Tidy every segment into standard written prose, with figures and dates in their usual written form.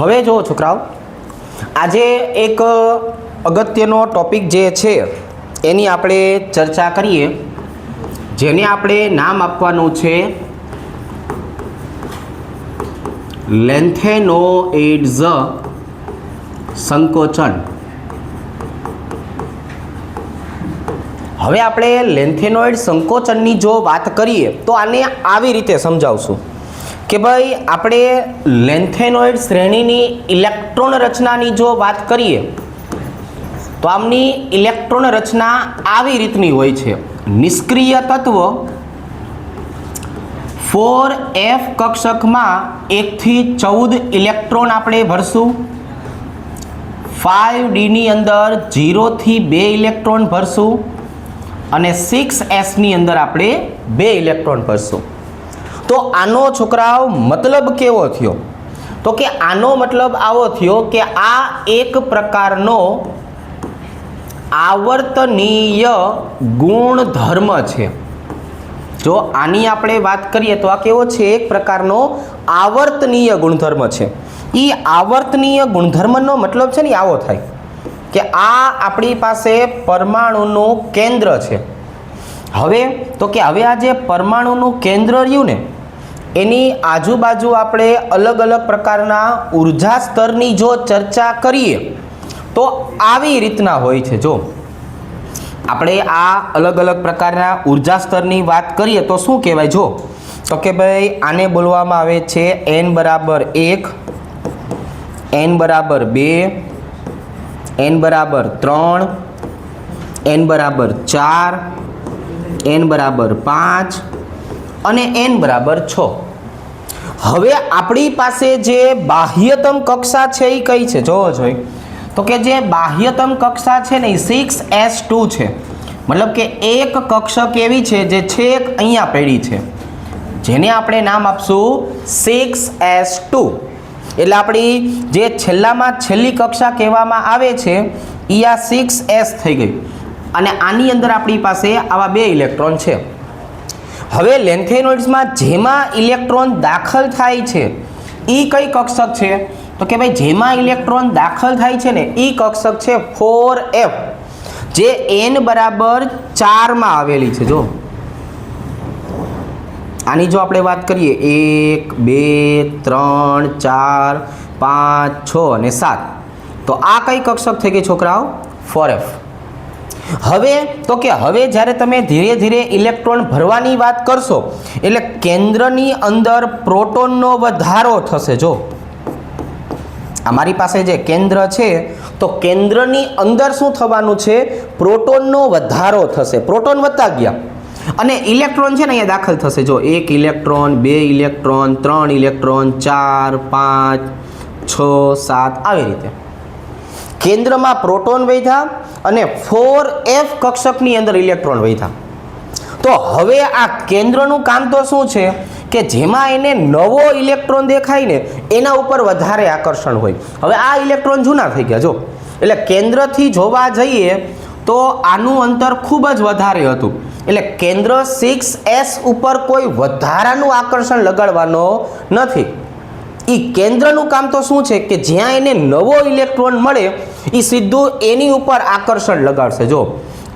હવે જો છોકરાઓ, આજે એક અગત્યનો ટોપિક જે છે એની આપણે ચર્ચા કરીએ, જેને આપણે નામ આપવાનું છે લેન્થેનોઇડ્સ સંકોચન. હવે આપણે લેન્થેનોઇડ સંકોચનની જો વાત કરીએ તો આને આવી રીતે સમજાવશું કે ભાઈ આપણે લેન્થેનોઇડ શ્રેણીની ઇલેક્ટ્રોન રચનાની જો વાત કરીએ તો આમની ઇલેક્ટ્રોન રચના આવી રીતની હોય છે. નિષ્ક્રિય તત્વ 4f કક્ષકમાં 1 થી 14 ઇલેક્ટ્રોન આપણે ભરશું. 5d ની અંદર 0 થી 2 ઇલેક્ટ્રોન ભરશું અને 6s ની અંદર આપણે 2 ઇલેક્ટ્રોન ભરશું. તો આનો છોકરાઓ મતલબ કેવો થયો? તો કે આનો મતલબ આવો થયો કે આ એક પ્રકારનો આવર્તનીય ગુણધર્મ છે. જો આની આપણે વાત કરીએ તો આ કેવો છે? એક પ્રકારનો આવર્તનીય ગુણધર્મ છે. એ આવર્તનીય ગુણધર્મનો મતલબ છે ને આવો થાય કે આ આપણી પાસે પરમાણુનું કેન્દ્ર છે. હવે તો કે હવે આ જે પરમાણુનું કેન્દ્ર રહ્યું ને એની આજુબાજુ આપણે અલગ અલગ પ્રકારના ઉર્જા સ્તરની જો ચર્ચા કરીએ તો આવી રીતના હોય છે. જો આપણે આ અલગ અલગ પ્રકારના ઉર્જા સ્તરની વાત કરીએ તો શું કહેવાય? જો તો કે ભાઈ આને બોલવામાં આવે છે n બરાબર 1, n બરાબર 2, n બરાબર 3, n બરાબર 4, n બરાબર 5 અને n બરાબર 6. હવે આપણી પાસે જે બાહ્યતમ કક્ષા છે એ કઈ છે? જોવો જોઈએ તો કે જે બાહ્યતમ કક્ષા છે ને એ 6s2 છે. મતલબ કે એક કક્ષક એવી છે જે છેક અહીંયા પડી છે, જેને આપણે નામ આપશું 6s2. એટલે આપણી જે છેલ્લામાં છેલ્લી કક્ષા કહેવામાં આવે છે એ આ 6s થઈ ગઈ અને આની અંદર આપણી પાસે આવા 2 ઇલેક્ટ્રોન છે. હવે લેન્થેનોઇડ્સમાં જેમાં ઇલેક્ટ્રોન દાખલ થાય છે એ કઈ કક્ષક છે? તો કે ભાઈ જેમાં ઇલેક્ટ્રોન દાખલ થાય છે ને એ કક્ષક છે 4f, જે n બરાબર 4 માં આવેલી છે. જો આની જો આપણે વાત કરીએ 1, 2, 3, 4, 5, 6 અને 7, તો આ કઈ કક્ષક થઈ ગઈ છોકરાઓ? 4f. હવે તો કે હવે જ્યારે તમે ધીરે ધીરે ઇલેક્ટ્રોન ભરવાની વાત કરશો એટલે કેન્દ્રની અંદર પ્રોટોનનો વધારો થશે. જો અમારી પાસે જે કેન્દ્ર છે તો કેન્દ્રની અંદર શું થવાનું છે? પ્રોટોનનો વધારો થશે. પ્રોટોન વધતા ગયા અને ઇલેક્ટ્રોન છે ને અહીંયા દાખલ થશે. જો 1 ઇલેક્ટ્રોન, 2 ઇલેક્ટ્રોન, 3 ઇલેક્ટ્રોન, 4, 5, 6, 7 આવી રીતે કેન્દ્રમાં પ્રોટોન વધ્યા અને 4f કક્ષકની અંદર ઇલેક્ટ્રોન વધ્યા. તો હવે આ કેન્દ્રનું કામ તો શું છે કે જેમાં એને નવો ઇલેક્ટ્રોન દેખાય ને એના ઉપર વધારે આકર્ષણ હોય. હવે આ ઇલેક્ટ્રોન જૂના થઈ ગયા. જો એટલે કેન્દ્રથી જોવા જઈએ તો આનું અંતર ખૂબ જ વધારે હતું. એટલે કેન્દ્ર 6s ઉપર કોઈ વધારાનું આકર્ષણ લગાડવાનો નથી. એ કેન્દ્રનું કામ તો શું છે કે જ્યાં એને નવો ઇલેક્ટ્રોન મળે એ સીધું એની ઉપર આકર્ષણ લગાડશે. જો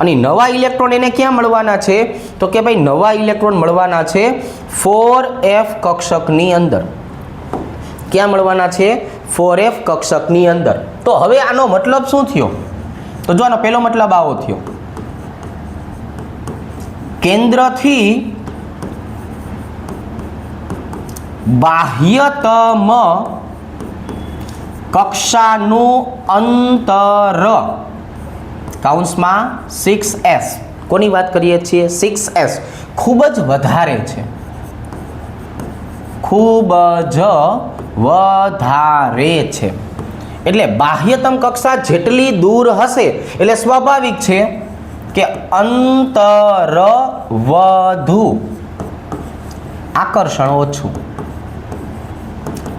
અને નવા ઇલેક્ટ્રોન એને ક્યાં મળવાના છે? તો કે ભાઈ નવા ઇલેક્ટ્રોન મળવાના છે 4f કક્ષકની અંદર. ક્યાં મળવાના છે? 4f કક્ષકની અંદર. તો હવે આનો મતલબ શું થયો? તો જો આનો પહેલો મતલબ આવો થયો, કેન્દ્રથી બાહ્યતમ કક્ષાનું અંતર કૌંસમાં 6s, કોની વાત કરીએ છીએ? 6s ખૂબ જ વધારે છે. ખૂબ જ વધારે છે એટલે બાહ્યતમ કક્ષા જેટલી દૂર હશે એટલે સ્વાભાવિક છે કે અંતર વધુ, આકર્ષણ ઓછું.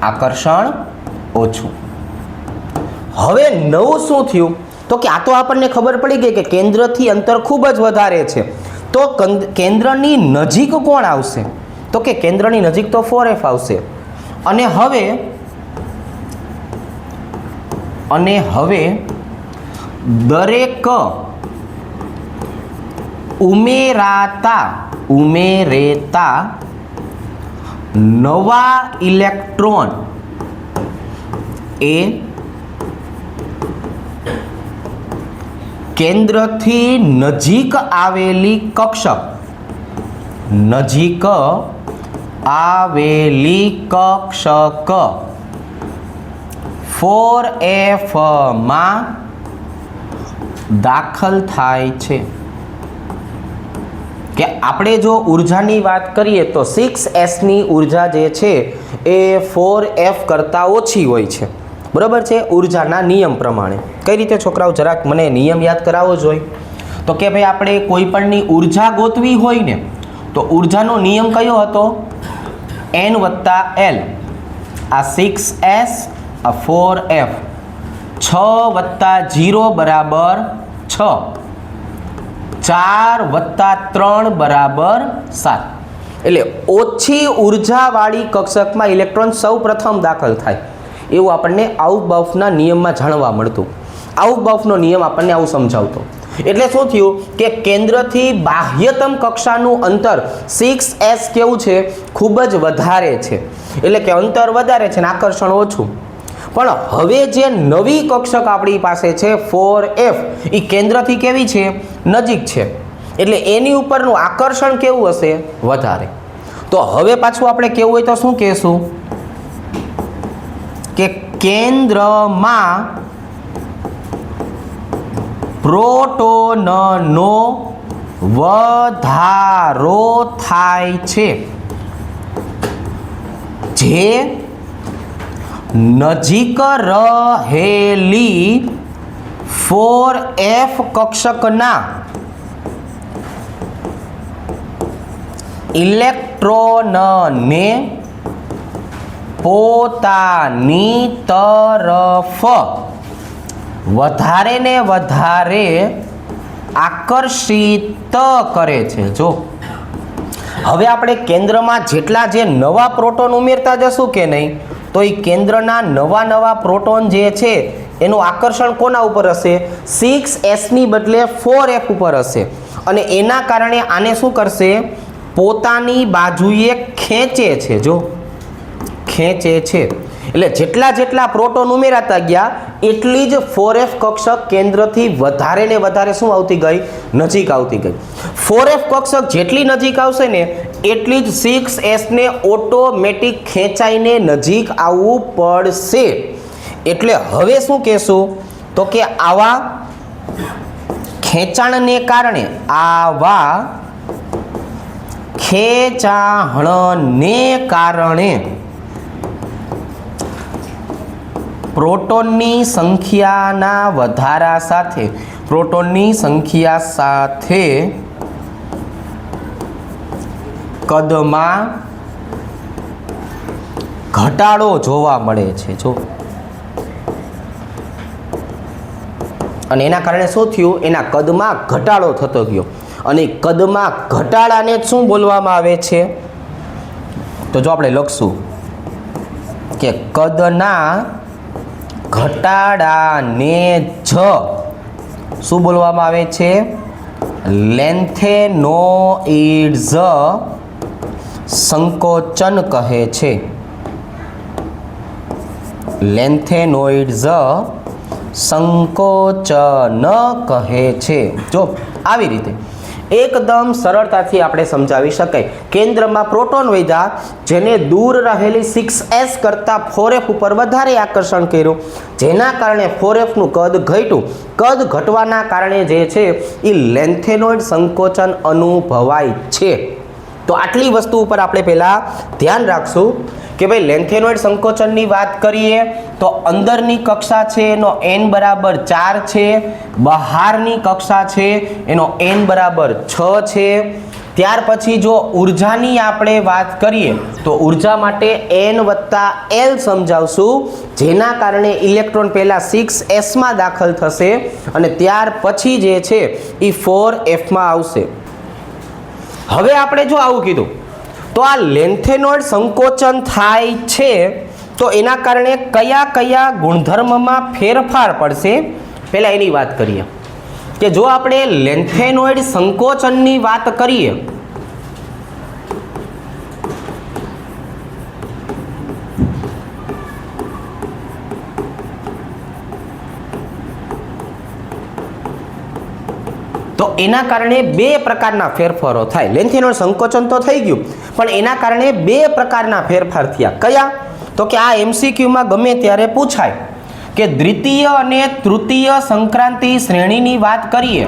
આકર્ષણ ઓછું. હવે નવું શું થયું? તો કે આ તો આપણને ખબર પડી ગઈ કે કેન્દ્રથી અંતર ખૂબ જ વધારે છે. તો કેન્દ્રની નજીક કોણ આવશે? તો કે કેન્દ્રની નજીક તો 4f આવશે. અને હવે અને હવે દરેક ઉમેરેતા નવા ઇલેક્ટ્રોન એ કેન્દ્રથી નજીક આવેલી કક્ષક 4f માં દાખલ થાય છે. કે આપણે જો ઉર્જાની વાત કરીએ તો 6s ની ઉર્જા જે છે એ 4f કરતાં ઓછી હોય છે. બરાબર છે, ઉર્જાના નિયમ પ્રમાણે. કઈ રીતે છોકરાઓ, જરાક મને નિયમ યાદ કરાવવો જોઈએ. તો કે ભાઈ આપણે કોઈ પણની ઉર્જા ગોતવી હોય ને તો ઉર્જાનો નિયમ કયો હતો? n + l. આ 6s, આ 4f. 6 + 0 = 6. 4 + 3 = 7. એટલે ઓછી ઉર્જાવાળી કક્ષકમાં ઇલેક્ટ્રોન સૌ પ્રથમ દાખલ થાય એવું આપણને આઉટબાઉફના નિયમમાં જાણવા મળતું. આઉટબાઉફનો નિયમ આપણને આવું સમજાવતો. એટલે શું થયું કે કેન્દ્રથી બાહ્યતમ કક્ષાનું અંતર 6s કેવું છે? ખૂબ જ વધારે છે. એટલે કે અંતર વધારે છે ને આકર્ષણ ઓછું. પણ હવે જે નવી કક્ષક આપણી પાસે છે 4f, એ કેન્દ્રથી કેવી છે? નજીક છે. એટલે એની ઉપરનું આકર્ષણ કેવું હશે? વધારે. તો હવે પાછું આપણે કેવું હોય તો શું કહેશું કે કેન્દ્રમાં પ્રોટોનનો વધારો થાય છે, જે નજીક રહેલી 4f કક્ષકના ઇલેક્ટ્રોનને પોતાની તરફ વધારે ને વધારે આકર્ષિત કરે છે. જો હવે આપણે કેન્દ્રમાં જેટલા જે નવા પ્રોટોન ઉમેરતા જશું કે નહીં, તો એ કેન્દ્રના નવા પ્રોટોન જે છે એનું આકર્ષણ કોના ઉપર હશે? 6s ની બદલે 4f ઉપર હશે. અને એના કારણે આને શું કરશે? પોતાની બાજુએ ખેંચે છે. જો ખેંચે છે એટલે જેટલા પ્રોટોન ઉમેરાતા ગયા એટલી જ 4f કક્ષક કેન્દ્રથી વધારે ને વધારે શું આવતી ગઈ? નજીક આવતી ગઈ. 4f કક્ષક જેટલી નજીક આવશે ને એટલી જ 6s ને ઓટોમેટિક ખેંચાઈને નજીક આવવું પડશે. એટલે હવે શું કહેશું તો કે આવા ખેંચાણને કારણે પ્રોટોનની સંખ્યા સાથે કદમાં ઘટાડો જોવા મળે છે. જો અને એના કારણે શું થયું? એના કદમાં ઘટાડો થતો ગયો. અને કદમાં ઘટાડાને શું બોલવામાં આવે છે? તો જો આપણે લખશું કે કદના ઘટાડાને જ શું બોલવામાં આવે છે? લેન્થેનોઇડ્સ સંકોચન કહે છે. લેન્થેનોઇડ્સ સંકોચન કહે છે. જો આવી રીતે એકદમ સરળતાથી આપણે સમજાવી શકાય. કેન્દ્રમાં પ્રોટોન વધ્યા, જેને દૂર રહેલી 6s કરતાં 4f ઉપર વધારે આકર્ષણ કર્યું, જેના કારણે 4f નું કદ ઘટ્યું. કદ ઘટવાના કારણે જે છે એ લેન્થેનોઇડ સંકોચન અનુભવાય છે. તો આટલી વસ્તુ ઉપર આપણે પહેલા ધ્યાન રાખશું કે ભાઈ લેન્થેનોઇડ સંકોચનની વાત કરીએ તો અંદરની કક્ષા છે એનો n બરાબર 4 છે, બહારની કક્ષા છે એનો n બરાબર 6 છે. ત્યાર પછી જો ઉર્જાની આપણે વાત કરીએ તો ઉર્જા માટે n + l સમજાવશું, જેના કારણે ઇલેક્ટ્રોન પહેલા 6s માં દાખલ થશે અને ત્યાર પછી જે છે એ 4f માં આવશે. હવે આપણે જો આવું કીધું તો આ લેન્થેનોઇડ સંકોચન થાય છે તો એના કારણે કયા કયા ગુણધર્મમાં ફેરફાર પડશે પહેલા એની વાત કરીએ કે જો આપણે લેન્થેનોઇડ સંકોચનની વાત કરીએ તો એના કારણે બે પ્રકારના ફેરફારો થાય. લેન્થેનોઇડ સંકોચન તો થઈ ગયું પણ એના કારણે બે પ્રકારના ફેરફાર થયા. કયા? તો કે આ એમસીક્યુમાં ગમે ત્યારે પૂછાય કે દ્વિતીય અને તૃતીય સંક્રાંતિ શ્રેણીની વાત કરીએ,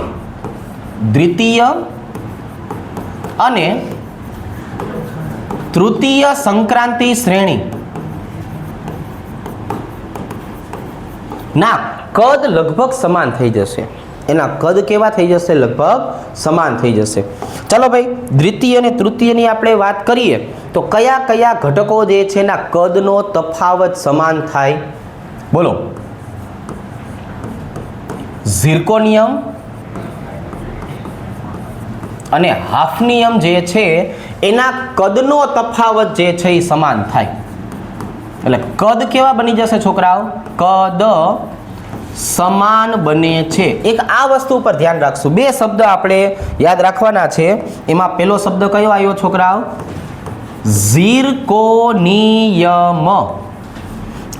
દ્વિતીય અને તૃતીય સંક્રાંતિ શ્રેણી ના કદ લગભગ સમાન થઈ જશે. એના કદ કેવા થઈ જશે? લગભગ સમાન થઈ જશે. ચાલો ભાઈ, દ્વિતીય અને તૃતીયની આપણે વાત કરીએ તો કયા કયા ઘટકો જે છે એના કદનો તફાવત સમાન થાય? બોલો. ઝિર્કોનિયમ અને હાફનિયમ જે છે એના કદનો તફાવત જે છે એ સમાન થાય. એટલે કદ કેવા બની જશે છોકરાઓ? કદ સમાન બને છે. એક આ વસ્તુ પર ધ્યાન રાખશું. બે શબ્દ આપણે યાદ રાખવાના છે. એમાં પહેલો શબ્દ કયો આવ્યો છોકરાઓ? ઝિર્કોનિયમ.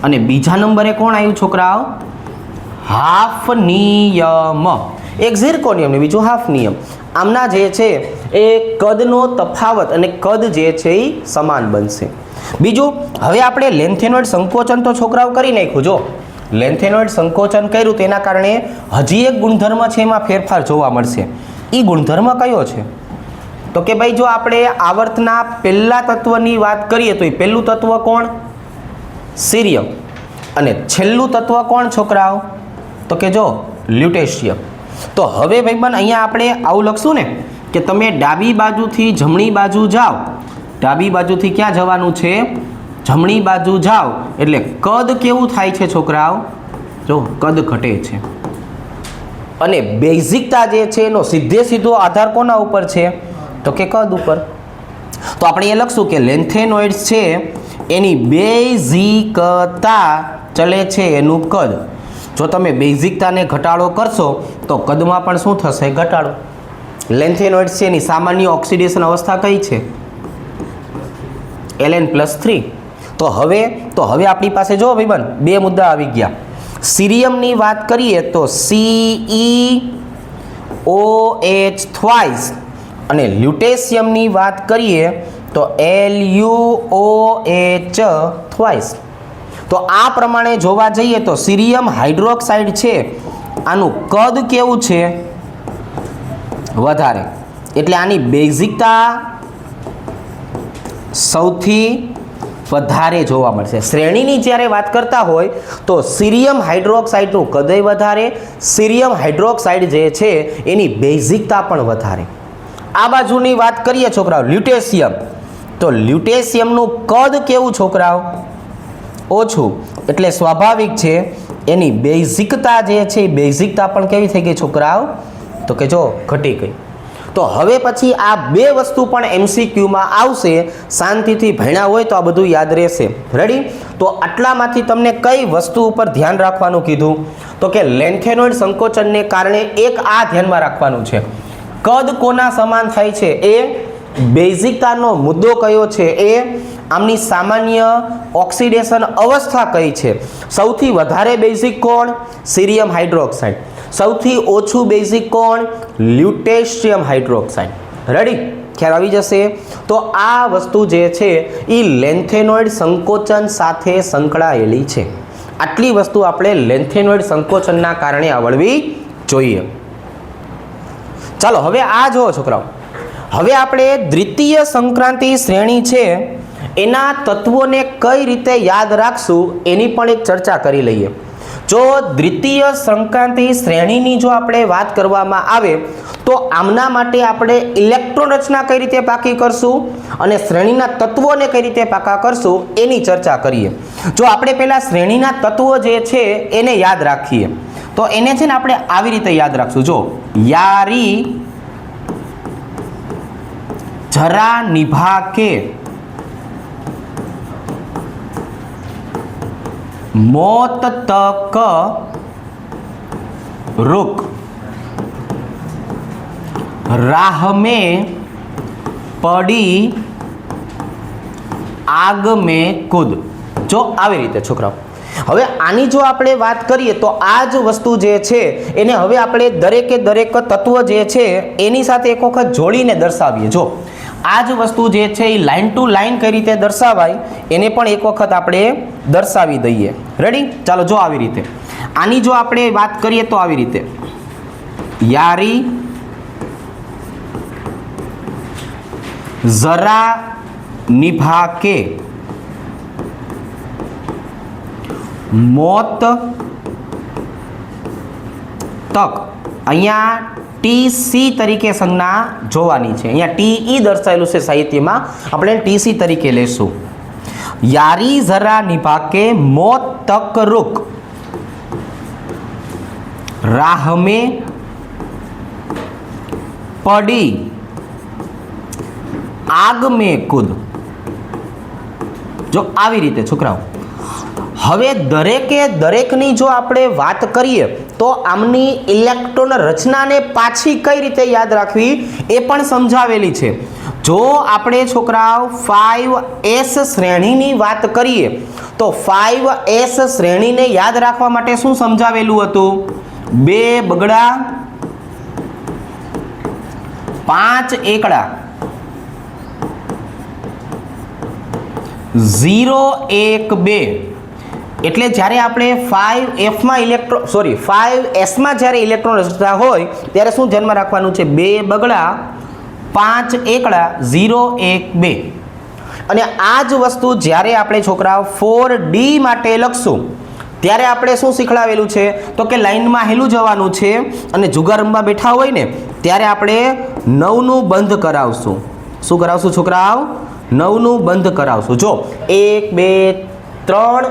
અને બીજા નંબરે કોણ આવ્યું છોકરાઓ? હાફનિયમ. એક ઝિર્કોનિયમ ને બીજું હાફનિયમ. આમના જે છે એ કદનો તફાવત અને કદ જે છે એ સમાન બનશે. બીજું, હવે આપણે લેન્થેનોઇડ સંકોચન તો છોકરાઓ કરી નાખ્યું. જો લેન્થેનોઇડ સંકોચન કર્યું તેના કારણે હજી એક ગુણધર્મ છે એમાં ફેરફાર જોવા મળશે. એ ગુણધર્મ કયો છે? તો કે ભાઈ જો આપણે આવર્તના પહેલા તત્વની વાત કરીએ તો એ પહેલું તત્વ કોણ? સીરિયમ. અને છેલ્લું તત્વ કોણ છોકરાઓ? તો કે જો લ્યુટેશિયમ. તો હવે ભાઈબંધ અહીંયા આપણે આવું લખશું ને કે તમે ડાબી બાજુથી જમણી બાજુ જાઓ, ડાબી બાજુથી ક્યાં જવાનું છે? જમણી બાજુ જાઓ એટલે કદ કેવું થાય છે છોકરાઓ? જો કદ ઘટે છે. અને બેઝિકતા જે છે એનો સીધે સીધો આધાર કોના ઉપર છે? તો કે કદ ઉપર. તો આપણે એ લખશું કે લેન્થેનોઇડ્સ છે એની બેઝિકતા ચલે છે એનું કદ. જો તમે બેઝિકતાને ઘટાડો કરશો તો કદમાં પણ શું થશે? ઘટાડો. લેન્થેનોઇડ્સ છે એની સામાન્ય ઓક્સિડેશન અવસ્થા કઈ છે? Ln+3. તો હવે આપણી પાસે જો ભાઈબંધ બે મુદ્દા આવી ગયા. સીરિયમની વાત કરીએ તો CeOH થ્વાઇસ અને લ્યુટેશિયમની વાત કરીએ તો LuOH થ્વાઇસ. તો આ પ્રમાણે જોવા જઈએ તો સીરિયમ હાઇડ્રોક્સાઇડ છે આનું કદ કેવું છે? વધારે. એટલે આની બેઝિકતા સૌથી વધારે જોવા મળશે. શ્રેણીની જ્યારે વાત કરતા હોય તો સીરિયમ હાઇડ્રોક્સાઇડનું કદય વધારે, સીરિયમ હાઇડ્રોક્સાઇડ જે છે એની બેઝિકતા પણ વધારે. આ બાજુની વાત કરીએ છોકરાઓ લ્યુટેશિયમ, તો લ્યુટેશિયમનું કદ કેવું છોકરાઓ? ઓછું. એટલે સ્વાભાવિક છે એની બેઝિકતા જે છે એ બેઝિકતા પણ કેવી થઈ ગઈ છોકરાઓ? તો કે જો ઘટી ગઈ. તો હવે પછી આ બે વસ્તુ પણ એમસીક્યુમાં આવશે. શાંતિથી ભણ્યા હોય તો આ બધું યાદ રહેશે. રેડી? તો આટલામાંથી તમને કઈ વસ્તુ ઉપર ધ્યાન રાખવાનું કીધું? તો કે લેન્થેનોઇડ સંકોચનને કારણે એક આ ધ્યાનમાં રાખવાનું છે, કદ કોના સમાન થાય છે? એ બેઝિકતાનો મુદ્દો કયો છે? એ આમની સામાન્ય ઓક્સિડેશન અવસ્થા કઈ છે? સૌથી વધારે બેઝિક કોણ? સીરિયમ હાઇડ્રોક્સાઇડ. સૌથી ઓછું બેઝિક કોણ? લ્યુટેશિયમ હાઇડ્રોક્સાઇડ. રેડી? ખ્યાલ આવી જશે. તો આ વસ્તુ જે છે એ લેન્થેનોઇડ સંકોચન સાથે સંકળાયેલી છે. આટલી વસ્તુ આપણે લેન્થેનોઇડ સંકોચનના કારણે આવડવી જોઈએ. ચાલો હવે આ જુઓ છોકરાઓ, હવે આપણે દ્વિતીય સંક્રાંતિ શ્રેણી છે એના તત્વોને કઈ રીતે યાદ રાખશું એની પણ એક ચર્ચા કરી લઈએ. જો દ્વિતીય સંક્રાંતિ શ્રેણીની જો આપણે વાત કરવામાં આવે તો આમના માટે આપણે ઇલેક્ટ્રોન રચના કઈ રીતે પાકી કરશું અને શ્રેણીના તત્વોને કઈ રીતે પાકા કરશું એની ચર્ચા કરીએ. જો આપણે પહેલા શ્રેણીના તત્વો જે છે એને યાદ રાખીએ તો એને છે ને આપણે આવી રીતે યાદ રાખશું. જો યારી જરા નિભા કે મોત તક रुक, राह में पड़ी आग में कूद। जो આવી રીતે છોકરાઓ, હવે આની જો આપણે વાત કરીએ તો આ જ વસ્તુ જે છે એને હવે આપણે દરેકે દરેક તત્વ જે છે એની સાથે એક વખત જોડીને દર્શાવીએ। જો આ જ વસ્તુ જે છે એ લાઈન ટુ લાઈન કઈ રીતે દર્શાવાય એને પણ એક વખત આપણે દર્શાવી દઈએ। રેડી? ચાલો જો આવી રીતે આની જો આપણે વાત કરીએ તો આવી રીતે यारी जरा निभा के मौत तक। अहींया टीसी तरीके संज्ञा जोवानी छे। अहींया टीई दर्शावेलुं छे साहित्यमां, आपणे टीसी तरीके लेशुं। यारी जरा निभा के मौत तक रुक, राह में पड़ी आग में कूद। जो આવી રીતે છોકરાઓ, હવે દરેકે દરેકની જો આપણે વાત કરીએ તો આમની ઇલેક્ટ્રોન રચનાને પાછી કઈ રીતે યાદ રાખવી એ પણ સમજાવેલી છે। જો આપણે છોકરાઓ 5s શ્રેણીની વાત કરીએ તો 5s શ્રેણીને યાદ રાખવા માટે શું સમજાવેલું હતું? 2 બગડા 5 એકડા 0 1 2। એટલે જ્યારે આપણે 5f માં ઇલેક્ટ્રોન 5s માં જ્યારે ઇલેક્ટ્રોન રચના હોય ત્યારે શું ધ્યાનમાં રાખવાનું છે? 2 બગડા 5 એકડા 0 1 2। અને આ જ વસ્તુ જ્યારે આપણે છોકરાઓ 4d માટે લખશું ત્યારે આપણે શું શીખડાવેલું છે? તો કે લાઈનમાં હેલું જવાનું છે અને જુગાર રમવા બેઠા હોય ને ત્યારે આપણે 9 નું બંધ કરાવશું। શું કરાવશું છોકરાઓ? 9 નું બંધ કરાવશું। જો 1 2 3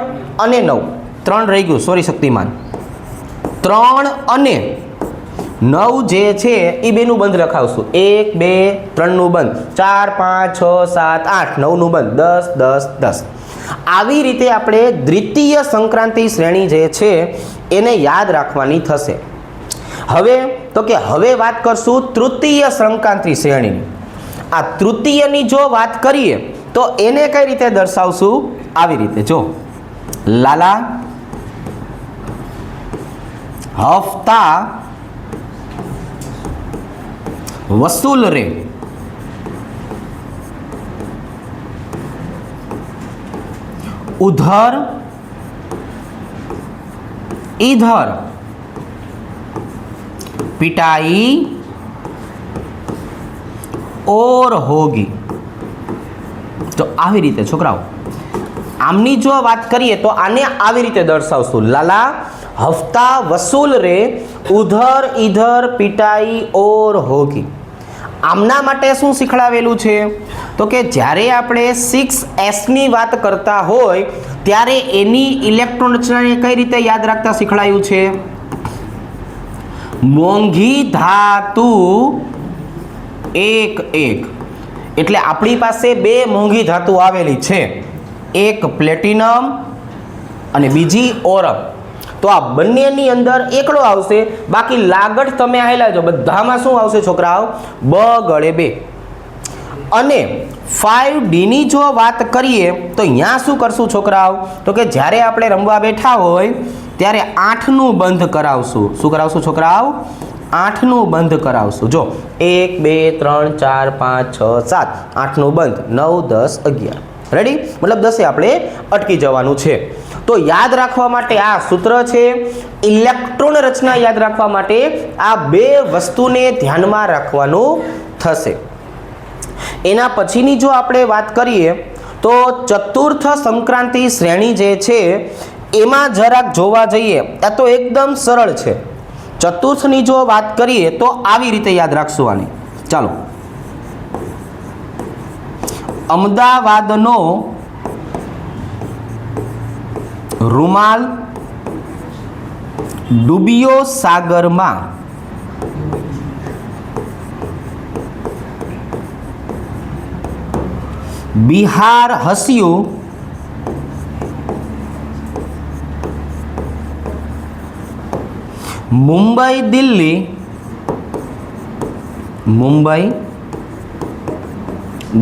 અને 9, 3 રહી ગયું, સોરી શક્તિમાન, 3 અને 9 જે છે એ બેનું બંધ રખાવશું। 1 2 3 નું બંધ, 4 5 6 7 8 9 નું બંધ, 10 10 10। આવી રીતે આપણે દ્વિતીય સંક્રાંતિ શ્રેણી જે છે એને યાદ રાખવાની થશે। હવે તો કે હવે વાત કરશું તૃતીય સંક્રાંતિ શ્રેણીની। આ તૃતીયની જો વાત કરીએ તો એને કઈ રીતે દર્શાવશું? આવી રીતે જો લાલા હફતા વસૂલ રે, उधर इधर पिटाई और होगी। तो આવી રીતે છોકરાઓ આમની જો વાત કરીએ તો આને આવી રીતે દર્શાવશું। લાલા હફતા વસૂલ રે, ઉધર ઇધર પિટાઈ ઓર હોગી। આમના માટે શું શીખડાવેલું છે? તો કે જ્યારે આપણે 6s ની વાત કરતા હોય ત્યારે એની ઇલેક્ટ્રોન રચનાને કઈ રીતે યાદ રાખતા શીખડાયું છે? મોંઘી ધાતુ 1 1। એટલે આપણી પાસે 2 મોંઘી ધાતુ આવેલી છે, એક પ્લેટિનમ અને બીજી ઓરમ। તો આ બંનેની અંદર એકડો આવશે, બાકી લાગડ તમે આયેલા જો બધામાં શું આવશે છોકરાઓ? બ ગળે 2। અને 5d ની જો વાત કરીએ તો અહીંયા શું કરશું છોકરાઓ? તો કે જ્યારે આપણે રમવા બેઠા હોય ત્યારે 8 નું બંધ કરાવશું। શું કરાવશું છોકરાઓ? 8 નું બંધ કરાવશું। જો 1 2 3 4 5 6 7 8 નું બંધ, 9 10 11। રેડી? મતલબ 10 આપણે અટકી જવાનું છે। તો યાદ રાખવા માટે આ સૂત્ર છે। ઇલેક્ટ્રોન રચના યાદ રાખવા માટે આ 2 વસ્તુને ધ્યાનમાં રાખવાનું થશે। એના પછીની જો આપણે વાત કરીએ તો ચતુર્થ સંક્રાંતિ શ્રેણી જે છે એમાં જરાક જોવા જઈએ આ તો એકદમ સરળ છે। ચતુર્થની જો વાત કરીએ તો આવી રીતે યાદ રાખશું આને। ચાલો, અમદાવાદનો રૂમાલ ડૂબ્યો સાગરમાં, બિહાર હસ્યું મુંબઈ દિલ્હી, મુંબઈ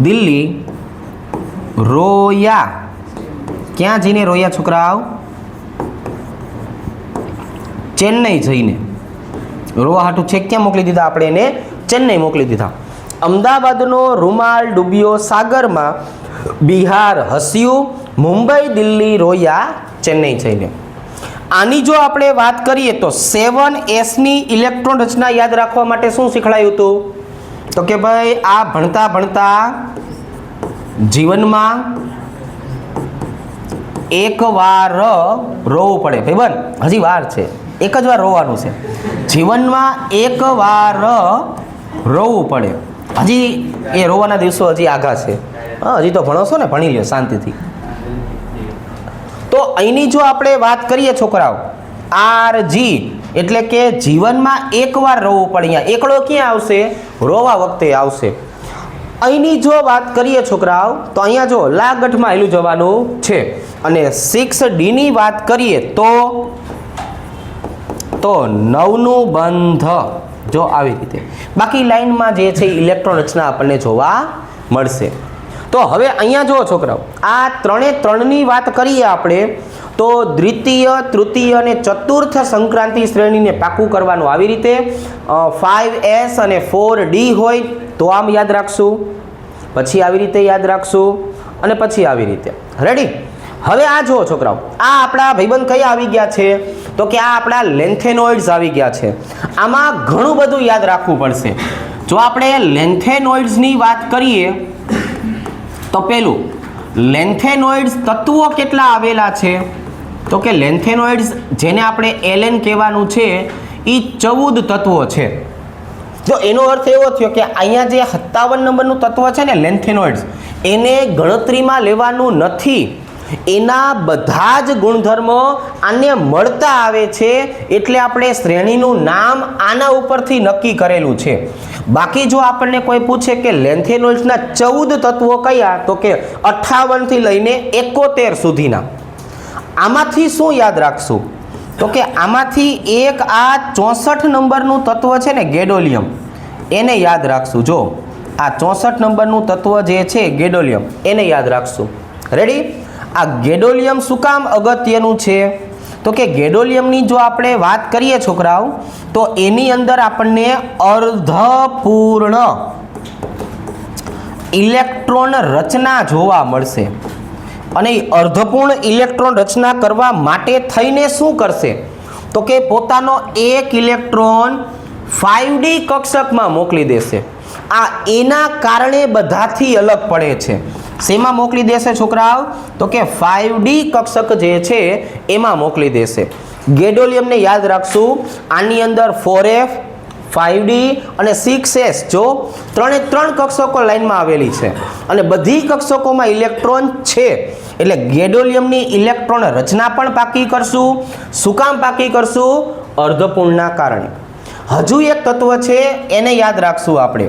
દિલ્હી રોયા. ક્યાં જઈને રોયા છોકરાઓ? ચેન્નઈ જઈને. રોવા હાટું છેક ક્યાં મોકલી દીધા આપણે એને? ચેન્નઈ મોકલી દીધા. અમદાવાદનો રૂમાલ ડૂબ્યો સાગરમાં, બિહાર હસ્યું, મુંબઈ દિલ્હી રોયા ચેન્નઈ જઈને. આની જો આપણે વાત કરીએ તો 7Sની ઇલેક્ટ્રોન રચના યાદ રાખવા માટે શું શીખવાડ્યું હતું? તો કે ભાઈ આ ભણતા ભણતા જીવનમાં એક વાર રોવું પડે. ભાઈબંધ હજી વાર છે, એક જ વાર રોવાનું છે. જીવનમાં એક વાર રોવું પડે. હજી એ રોવાના દિવસો હજી આઘા છે. હજી તો ભણો છો ને, ભણી લ્યો શાંતિથી. તો અહીંની જો આપણે વાત કરીએ છોકરાઓ, RG એટલે કે જીવનમાં એકવાર રોવું પડે. અહીંયા એકડો ક્યાં આવશે? રોવા વખતે આવશે. અહીંની જો વાત કરીએ છોકરાઓ તો અહીંયા જો લાગઠમાં હેલું જવાનું છે. અને 6Dની વાત કરીએ તો 9નું બંધ જો આવી રીતે. બાકી લાઈનમાં જે છે ઇલેક્ટ્રોન રચના આપણને જોવા મળશે. તો હવે અહીંયા જુઓ છોકરાઓ, આ ત્રણે ત્રણની વાત કરીએ આપણે તો દ્વિતીય, તૃતીય અને ચતુર્થ સંક્રાંતિ શ્રેણીને પાકું કરવાનું આવી રીતે. 5S અને 4D હોય તો આમ યાદ રાખશું, પછી આવી રીતે યાદ રાખશું અને પછી આવી રીતે. રેડી? હવે આ જુઓ છોકરાઓ, આ આપણા ભાઈબંધ કયા આવી ગયા છે? તો કે આ આપણા લેન્થેનોઇડ્સ આવી ગયા છે. આમાં ઘણું બધું યાદ રાખવું પડશે. જો આપણે લેન્થેનોઇડ્સની વાત કરીએ તો પેલું લેન્થેનોઇડ્સ તત્વો કેટલા આવેલા છે? તો કે લેન્થેનોઇડ્સ જેને આપણે Ln કહેવાનું છે એ 14 તત્વો છે. જો એનો અર્થ એવો થયો કે અહીંયા જે 57 નંબરનું તત્વ છે ને લેન્થેનોઇડ્સ, એને ગણતરીમાં લેવાનું નથી. એના બધા જ ગુણધર્મો આને મળતા આવે છે, એટલે આપણે શ્રેણીનું નામ આના ઉપરથી નક્કી કરેલું છે. બાકી જો આપણને કોઈ પૂછે કે લેન્થેનોઇડ્સના 14 તત્વો કયા, તો કે 58 થી લઈને 71 સુધીના. આમાંથી શું યાદ રાખશું? તો કે આમાંથી એક આ 64 નંબરનું તત્વ છે ને ગેડોલિયમ, એને યાદ રાખશું. જો આ 64 નંબરનું તત્વ જે છે ગેડોલિયમ, એને યાદ રાખશું. રેડી? આ ગેડોલિયમ શું કામ અગત્યનું છે? તો કે ગેડોલિયમની જો આપણે વાત કરીએ છોકરાઓ તો એની અંદર આપણને અર્ધપૂર્ણ ઇલેક્ટ્રોન રચના જોવા મળશે. અને અર્ધપૂર્ણ ઇલેક્ટ્રોન રચના કરવા માટે થઈને શું કરશે? તો કે પોતાનો એક ઇલેક્ટ્રોન 5D કક્ષકમાં મોકલી દેશે. આ એના કારણે બધાથી અલગ પડે છે. શેમાં મોકલી દેશે છોકરાઓ? તો કે 5D કક્ષક જે છે એમાં મોકલી દેશે. ગેડોલિયમને યાદ રાખશું, આની અંદર 4F, 5D અને 6S જો ત્રણે ત્રણ કક્ષકો લાઈનમાં આવેલી છે અને બધી કક્ષકોમાં ઇલેક્ટ્રોન છે. એટલે ગેડોલિયમની ઇલેક્ટ્રોન રચના પણ પાકી કરશું. શું કામ પાકી કરશું? અર્ધપૂર્ણના કારણે. હજુ એક તત્વ છે એને યાદ રાખશું આપણે,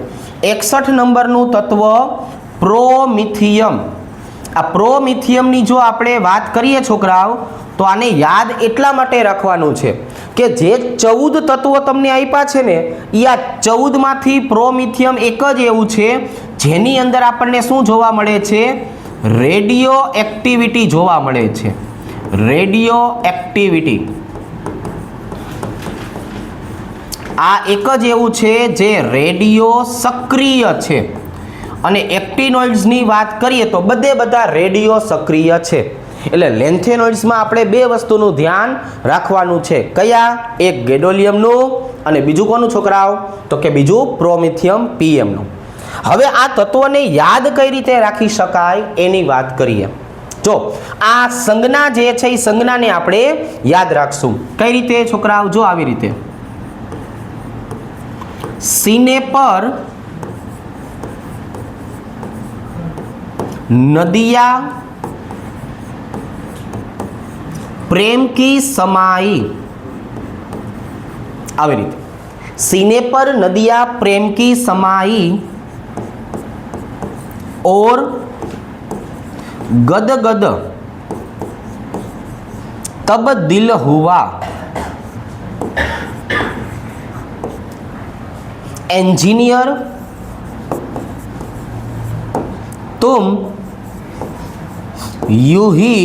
61 નંબરનું તત્વ પ્રોમિથિયમ. આ પ્રોમિથિયમની જો આપણે વાત કરીએ છોકરાઓ તો આને યાદ એટલા માટે રાખવાનું છે કે જે 14 તત્વો તમને આપ્યા છે ને એ આ 14 માંથી પ્રોમિથિયમ એક જ એવું છે જેની અંદર આપણને શું જોવા મળે છે? રેડિયો એક્ટિવિટી જોવા મળે છે. રેડિયો એક્ટિવિટી આ એક જ એવું છે જે રેડિયો સક્રિય છે. અને એક્ટિનોઇડ્સની વાત કરીએ તો બધા રેડિયો સક્રિય છે. એટલે લેન્થેનોઇડ્સમાં આપણે બે વસ્તુનું ધ્યાન રાખવાનું છે. કયા? એક ગેડોલિયમનું અને બીજું કોનું છોકરાઓ? તો કે બીજું પ્રોમિથિયમ પીએમનું. હવે આ તત્વોને યાદ કઈ રીતે રાખી શકાય એની વાત કરીએ. જો આ સંજ્ઞા જે છે એ સંજ્ઞાને આપણે યાદ રાખશું. કઈ રીતે છોકરાઓ? જો આવી રીતે सीने पर नदिया प्रेम की समाई. આવી રીતે सीने पर नदिया प्रेम की समाई और गद गद तब दिल हुआ. इंजीनियर तुम यूं ही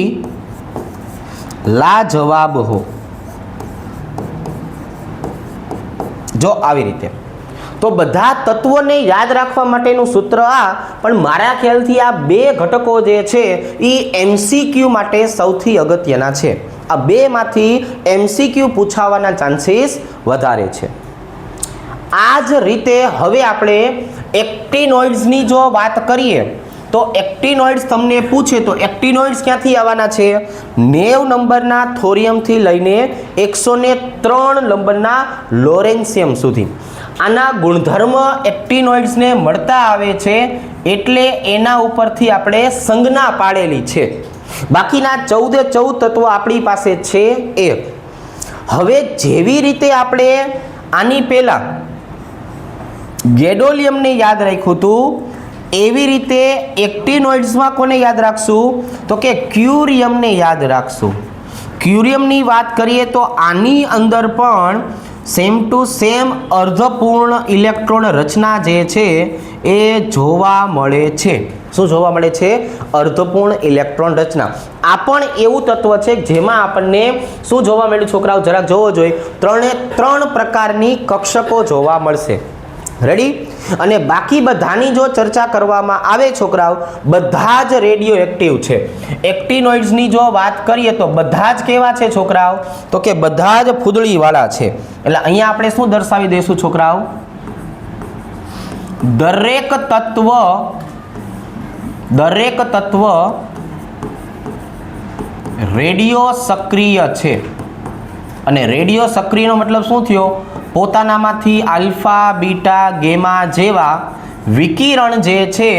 लाजवाब हो। जो આવી રીતે તો બધા તત્વોને યાદ રાખવા માટેનું સૂત્ર આ, પણ મારા ખ્યાલથી આ બે ઘટકો જે છે એ એમસીક્યુ માટે સૌથી અગત્યના છે. આ બેમાંથી એમસીક્યુ પૂછાવાના ચાન્સીસ વધારે છે. આ જ રીતે હવે આપણે એક્ટિનોઇડ્સની જો વાત કરીએ તો એક્ટિનોઇડ્સ તમને પૂછે તો એક્ટિનોઇડ્સ ક્યાંથી આવવાના છે? 90 નંબરના થોરિયમથી લઈને 103 નંબરના લોરેન્સિયમ સુધી. આના ગુણધર્મ એક્ટિનોઇડ્સને મળતા આવે છે એટલે એના ઉપરથી આપણે સંજ્ઞા પાડેલી છે. બાકીના 14 તત્વો આપણી પાસે છે એ. હવે જેવી રીતે આપણે આની પહેલા ગેડોલિયમને યાદ રાખ્યું હતું એવી રીતે એક્ટિનોઇડ્સમાં કોને યાદ રાખશું? તો કે ક્યુરિયમને યાદ રાખશું. ક્યુરિયમની વાત કરીએ તો આની અંદર પણ સેમ ટુ સેમ અર્ધપૂર્ણ ઇલેક્ટ્રોન રચના જે છે એ જોવા મળે છે. શું જોવા મળે છે? અર્ધપૂર્ણ ઇલેક્ટ્રોન રચના. આ પણ એવું તત્વ છે જેમાં આપણને શું જોવા મળ્યું છોકરાઓ? જરાક જોવો જોઈએ. 3 પ્રકારની કક્ષકો જોવા મળશે. રેડી? અને બાકી બધાની જો ચર્ચા કરવામાં આવે છોકરાઓ, બધા જ રેડિયો એક્ટિવ છે. એક્ટિનોઇડ્સની જો વાત કરીએ તો બધા જ કેવા છે છોકરાઓ? તો કે બધા જ ફૂદડીવાળા છે. એટલે અહીંયા આપણે શું દર્શાવી દઈશું છોકરાઓ? દરેક તત્વ રેડિયો સક્રિય છે. અને રેડિયો સક્રિયનો મતલબ શું થયો? પોતાનામાંથી આલ્ફા, બીટા, ગેમા જેવા વિકિરણ જે છે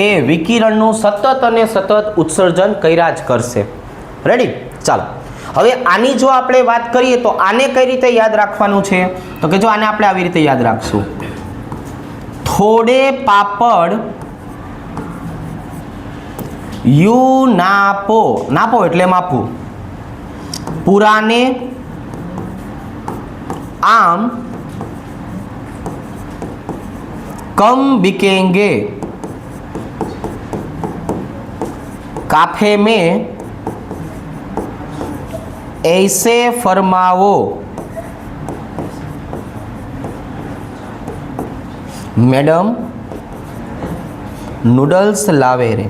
એ વિકિરણનું સતત અને સતત ઉત્સર્જન કર્યા જ કરશે. રેડી? ચાલો હવે આની જો આપણે વાત કરીએ તો આને કઈ રીતે યાદ રાખવાનું છે? તો કે જો આને આપણે આવી રીતે યાદ રાખશું. થોડે પાપડ યુ નાપો. નાપો એટલે માપવું. પુરાને आम कम बिकेंगे, काफे में ऐसे फरमाओ, मैडम नूडल्स लावे रे.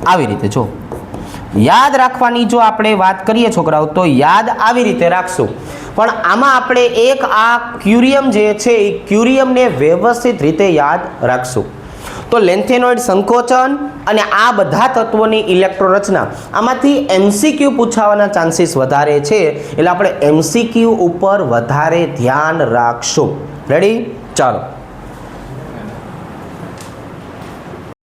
આવી રીતે જો યાદ રાખવાની જો આપણે વાત કરીએ છોકરાઓ તો યાદ આવી રીતે રાખશું. પણ આમાં આપણે એક આ ક્યુરિયમ જે છે એ ક્યુરિયમને વ્યવસ્થિત રીતે યાદ રાખશું. તો લેન્થેનોઇડ સંકોચન અને આ બધા તત્વોની ઇલેક્ટ્રોન રચના આમાંથી એમસીક્યુ પૂછાવાના ચાન્સીસ વધારે છે એટલે આપણે એમસીક્યુ ઉપર વધારે ધ્યાન રાખશું. રેડી? ચાલો